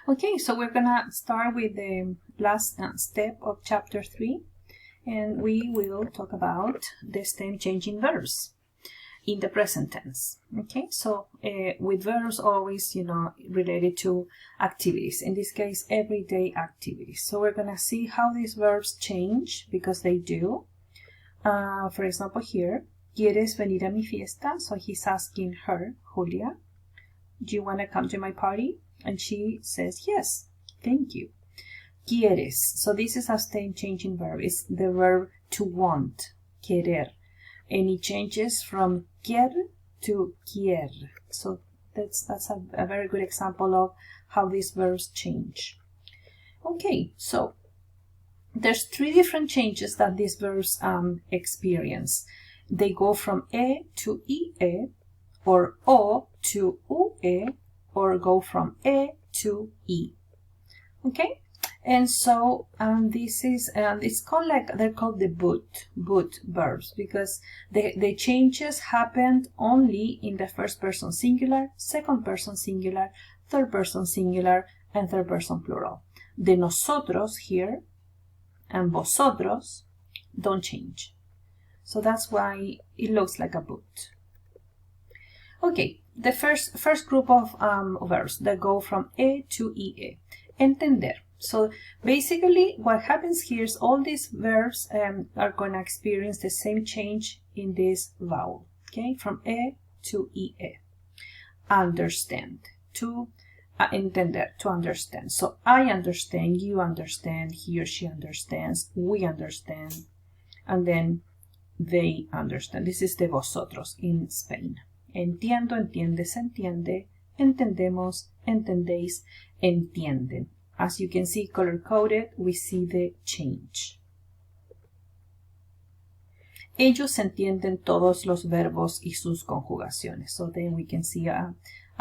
Okay, so we're gonna start with the last step of chapter 3, and we will talk about the stem changing verbs in the present tense. Okay, so with verbs always, related to activities. In this case, everyday activities. So we're gonna see how these verbs change, because they do. For example, here, ¿Quieres venir a mi fiesta? So he's asking her, Julia, do you want to come to my party? And she says, yes, thank you. ¿Quieres? So this is a stem changing verb. It's the verb to want, querer. And it changes from quer to quier. So that's a very good example of how these verbs change. Okay, so there's 3 different changes that these verbs experience. They go from e to ie, or o to ue, or go from e to e. Okay, and so this is it's called, they're called the boot verbs, because the changes happened only in the first person singular, second person singular, third person singular, and third person plural. The nosotros here and vosotros don't change. So that's why it looks like a boot. Okay, the first group of verbs that go from e to ie. Entender. So basically what happens here is all these verbs are going to experience the same change in this vowel. Okay, from e to ie. Understand. To entender, to understand. So I understand, you understand, he or she understands, we understand, and then they understand. This is the vosotros in Spain. Entiendo, entiendes, entiende, entendemos, entendéis, entienden. As you can see color-coded, we see the change. Ellos entienden todos los verbos y sus conjugaciones. So then we can see a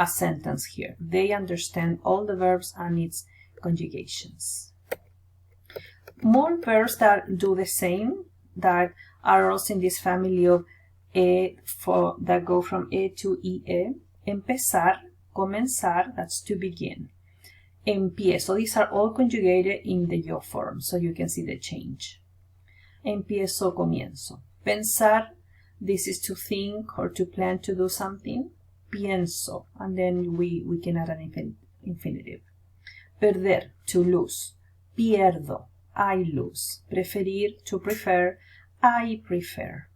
sentence here. They understand all the verbs and its conjugations. More verbs that do the same, that are also in this family of that go from e to ie. Empezar, comenzar, that's to begin. Empiezo, these are all conjugated in the yo form, so you can see the change. Empiezo, comienzo. Pensar, this is to think or to plan to do something. Pienso, and then we can add an infinitive. Perder, to lose. Pierdo, I lose. Preferir, to prefer. I prefer.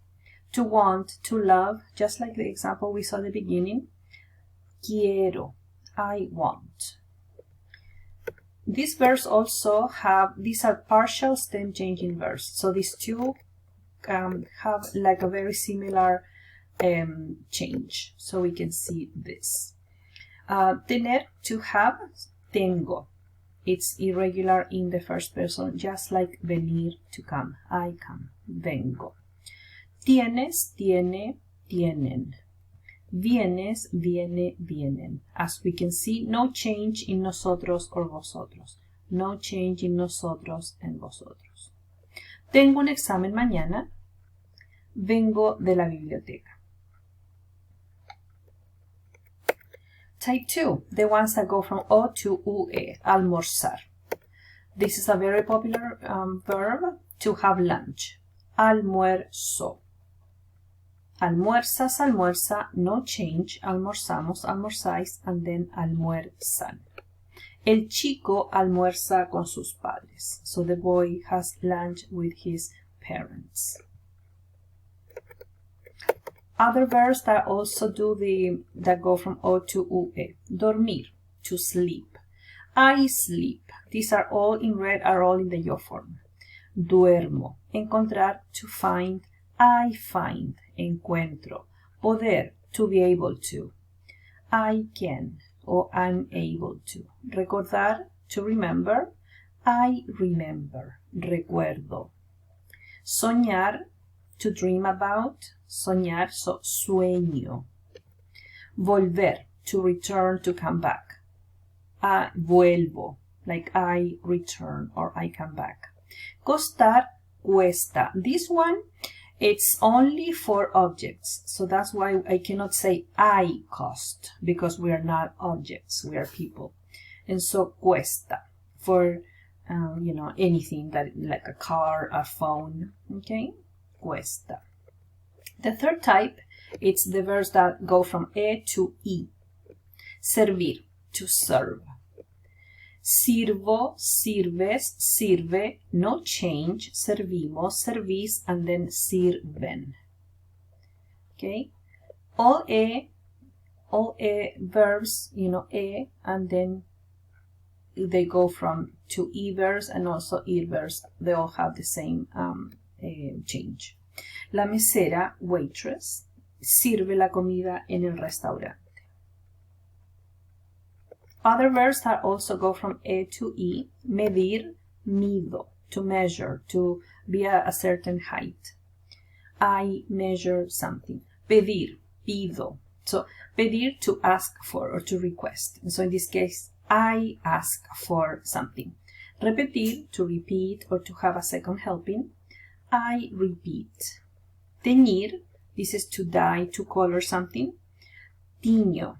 To want, to love, just like the example we saw at the beginning. Quiero, I want. These verbs also these are partial stem changing verbs. So these two have like a very similar change. So we can see this. Tener, to have, tengo. It's irregular in the first person, just like venir, to come. I come, vengo. Tienes, tiene, tienen. Vienes, viene, vienen. As we can see, no change in nosotros or vosotros. No change in nosotros and vosotros. Tengo un examen mañana. Vengo de la biblioteca. Type 2, the ones that go from o to ue, almorzar. This is a very popular verb, to have lunch. Almuerzo. Almuerzas, almuerza, no change, almorzamos, almorzáis, and then almuerzan. El chico almuerza con sus padres. So the boy has lunch with his parents. Other verbs that also that go from o to ue. Dormir, to sleep. I sleep. These are all in red, are all in the yo form. Duermo. Encontrar, to find. I find. Encuentro. Poder, to be able to. I can, or I'm able to. Recordar, to remember. I remember. Recuerdo. Soñar, to dream about. Soñar, so sueño. Volver, to return, to come back. Vuelvo, like I return or I come back. Costar, cuesta. This one, it's only for objects. So that's why I cannot say I cost, because we are not objects, we are people. And so cuesta for, anything that like a car, a phone, okay? Cuesta. The third type, it's the verbs that go from E to E. Servir, to serve. Sirvo, sirves, sirve, no change, servimos, servís, and then sirven. Okay? All E verbs, E, and then they go from to E verbs and also ir verbs. They all have the same change. La mesera, waitress, sirve la comida en el restaurante. Other verbs that also go from E to E, medir, mido, to measure, to be a certain height. I measure something. Pedir, pido. So pedir, to ask for or to request. And so in this case, I ask for something. Repetir, to repeat or to have a second helping. I repeat. Teñir, this is to dye, to color something. Tiño,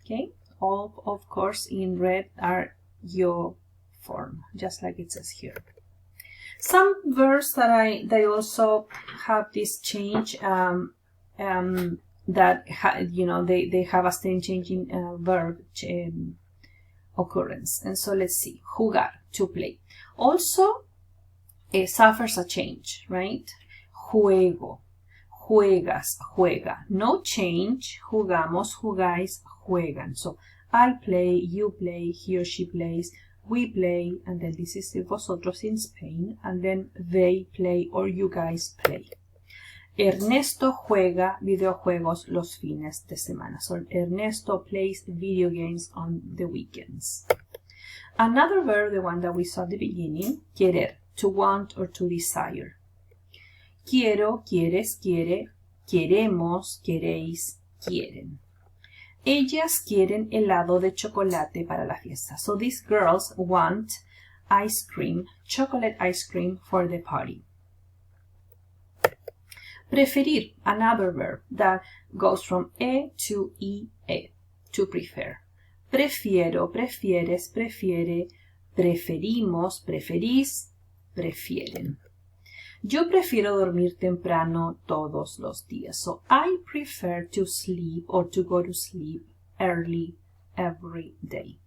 okay? All, of course, in red are yo form, just like it says here. Some verbs that they also have this change, that they have a same changing verb occurrence. And so let's see, jugar, to play. Also suffers a change, right? Juego, juegas, juega. No change, jugamos, jugáis, juegan. So I play, you play, he or she plays, we play, and then this is vosotros in Spain, and then they play or you guys play. Ernesto juega videojuegos los fines de semana. So Ernesto plays video games on the weekends. Another verb, the one that we saw at the beginning, querer, to want or to desire. Quiero, quieres, quiere, queremos, queréis, quieren. Ellas quieren helado de chocolate para la fiesta. So these girls want ice cream, chocolate ice cream for the party. Preferir, another verb that goes from E to IE, to prefer. Prefiero, prefieres, prefiere, preferimos, preferís, prefieren. Yo prefiero dormir temprano todos los días. So I prefer to sleep or to go to sleep early every day.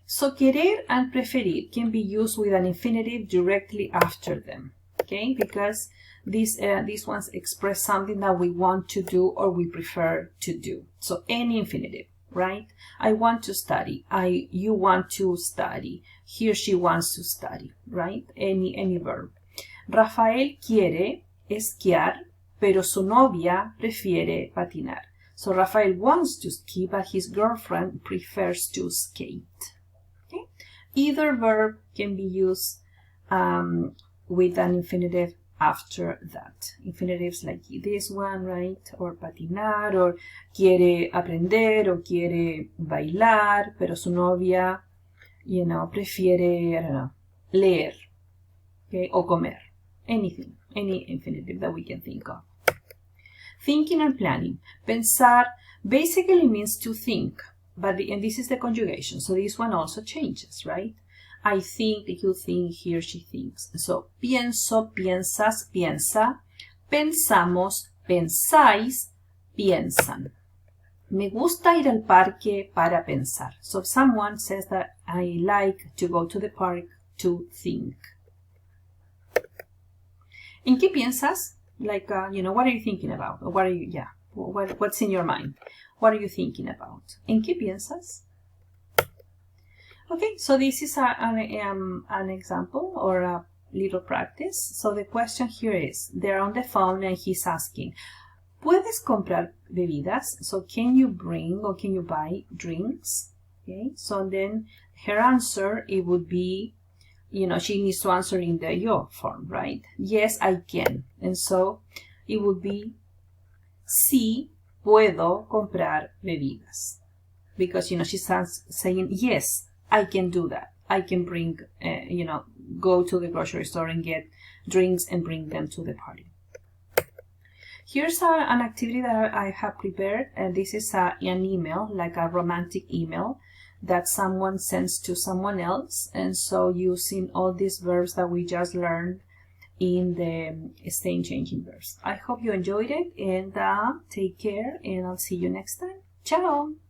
So querer and preferir can be used with an infinitive directly after them. Okay, because these ones express something that we want to do or we prefer to do. So any infinitive, right? I want to study. You want to study. He or she wants to study, right? Any verb. Rafael quiere esquiar, pero su novia prefiere patinar. So Rafael wants to ski, but his girlfriend prefers to skate. Okay? Either verb can be used with an infinitive after that. Infinitives like this one, right? Or patinar, or quiere aprender, or quiere bailar, pero su novia, prefiere, I don't know, leer, okay? O comer. Anything, any infinitive that we can think of. Thinking and planning. Pensar basically means to think, and this is the conjugation, so this one also changes, right? I think, you think, he or she thinks. So, pienso, piensas, piensa, pensamos, pensáis, piensan. Me gusta ir al parque para pensar. So, someone says that I like to go to the park to think. ¿En qué piensas? Like, what are you thinking about? Or what are you, what's in your mind? What are you thinking about? ¿En qué piensas? Okay, so this is an example or a little practice. So the question here is, they're on the phone and he's asking, ¿puedes comprar bebidas? So can you bring or can you buy drinks? Okay, so then her answer, it would be, she needs to answer in the yo form, right? Yes, I can. And so it would be, sí, puedo comprar bebidas. Because, she's saying, yes, I can do that. I can bring, go to the grocery store and get drinks and bring them to the party. Here's an activity that I have prepared. And this is an email, like a romantic email. that someone sends to someone else. And so using all these verbs that we just learned in the staying changing verbs. I hope you enjoyed it, and take care, and I'll see you next time. Ciao!